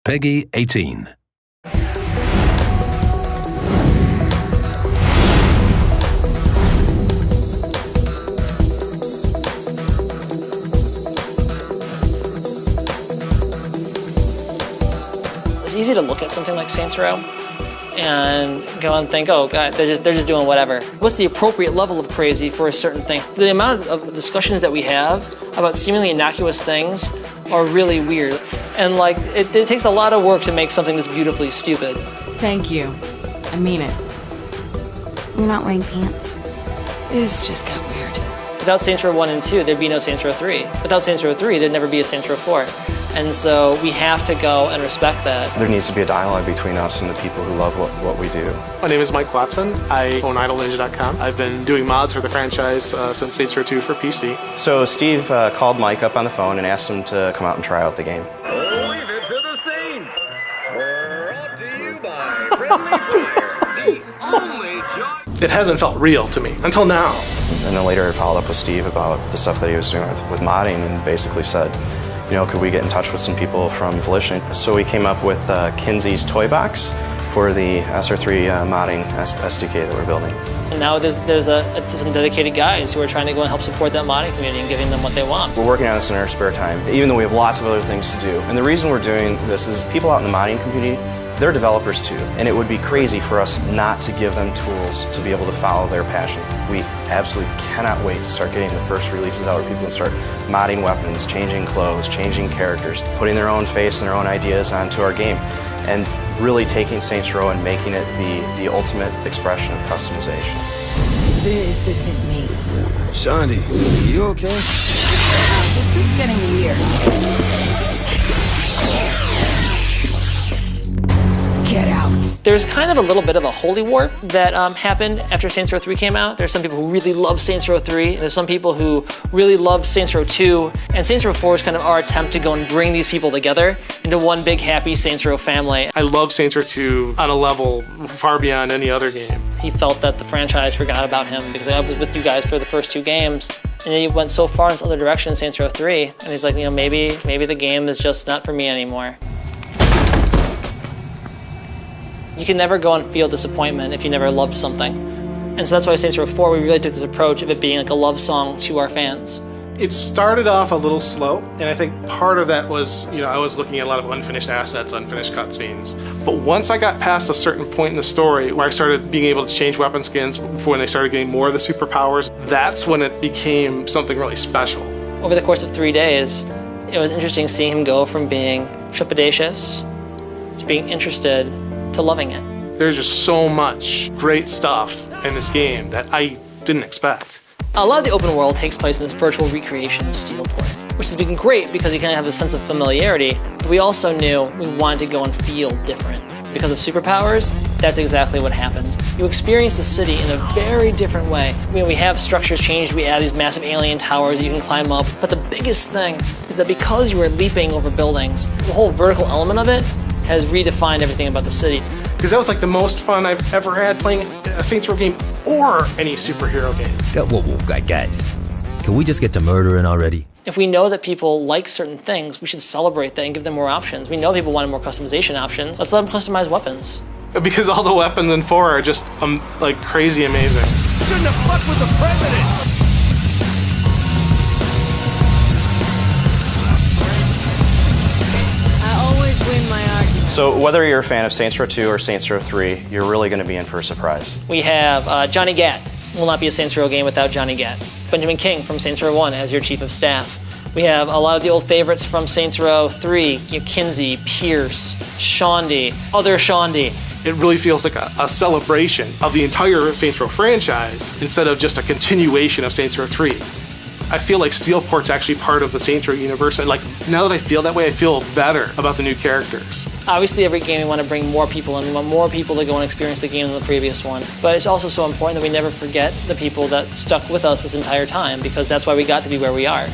PEGI 18. It's easy to look at something like Saints Row and go and think, oh God, they're just doing whatever. What's the appropriate level of crazy for a certain thing? The amount of discussions that we have about seemingly innocuous things are really weird. And like, it takes a lot of work to make something this beautifully stupid. Thank you. I mean it. You're not wearing pants. This just got weird. Without Saints Row 1 and 2, there'd be no Saints Row 3. Without Saints Row 3, there'd never be a Saints Row 4. And so we have to go and respect that. There needs to be a dialogue between us and the people who love what we do. My name is Mike Watson. I own IdleNinja.com. I've been doing mods for the franchise since Saints Row 2 for PC. So Steve called Mike up on the phone and asked him to come out and try out the game. Leave it to the Saints. Brought to you by Friendly Fire, the only joint. It hasn't felt real to me until now. And then later I followed up with Steve about the stuff that he was doing with modding and basically said, you know, could we get in touch with some people from Volition? So we came up with Kinsey's Toy Box for the SR3 modding SDK that we're building. And now there's some dedicated guys who are trying to go and help support that modding community and giving them what they want. We're working on this in our spare time, even though we have lots of other things to do. And the reason we're doing this is people out in the modding community, they're developers too, and it would be crazy for us not to give them tools to be able to follow their passion. We absolutely cannot wait to start getting the first releases out where people can start modding weapons, changing clothes, changing characters, putting their own face and their own ideas onto our game, and really taking Saints Row and making it the ultimate expression of customization. This isn't me. Shaundi, you okay? This is getting weird. Get out. There's kind of a little bit of a holy war that happened after Saints Row 3 came out. There's some people who really love Saints Row 3, and there's some people who really love Saints Row 2, and Saints Row 4 is kind of our attempt to go and bring these people together into one big happy Saints Row family. I love Saints Row 2 on a level far beyond any other game. He felt that the franchise forgot about him because I was with you guys for the first 2 games, and then he went so far in this other direction in Saints Row 3, and he's like, you know, maybe the game is just not for me anymore. You can never go and feel disappointment if you never loved something. And so that's why Saints Row 4, we really took this approach of it being like a love song to our fans. It started off a little slow, and I think part of that was, you know, I was looking at a lot of unfinished assets, unfinished cutscenes. But once I got past a certain point in the story where I started being able to change weapon skins when they started getting more of the superpowers, that's when it became something really special. Over the course of 3 days, it was interesting seeing him go from being trepidatious to being interested to loving it. There's just so much great stuff in this game that I didn't expect. A lot of the open world takes place in this virtual recreation of Steelport, which has been great because you kind of have a sense of familiarity, but we also knew we wanted to go and feel different. Because of superpowers, that's exactly what happened. You experience the city in a very different way. I mean, we have structures changed, we add these massive alien towers that you can climb up, but the biggest thing is that because you are leaping over buildings, the whole vertical element of it has redefined everything about the city. Because that was like the most fun I've ever had playing a Saints Row game or any superhero game. Whoa, guys. Can we just get to murdering already? If we know that people like certain things, we should celebrate that and give them more options. We know people wanted more customization options. Let's let them customize weapons. Because all the weapons in 4 are just like crazy amazing. Shouldn't have fucked with the president! So whether you're a fan of Saints Row 2 or Saints Row 3, you're really going to be in for a surprise. We have Johnny Gat. Will not be a Saints Row game without Johnny Gat. Benjamin King from Saints Row 1 as your chief of staff. We have a lot of the old favorites from Saints Row 3, you know, Kinsey, Pierce, Shaundi, other Shaundi. It really feels like a celebration of the entire Saints Row franchise instead of just a continuation of Saints Row 3. I feel like Steelport's actually part of the Saints Row universe, and like now that I feel that way, I feel better about the new characters. Obviously, every game we want to bring more people in. We want more people to go and experience the game than the previous one. But it's also so important that we never forget the people that stuck with us this entire time, because that's why we got to be where we are.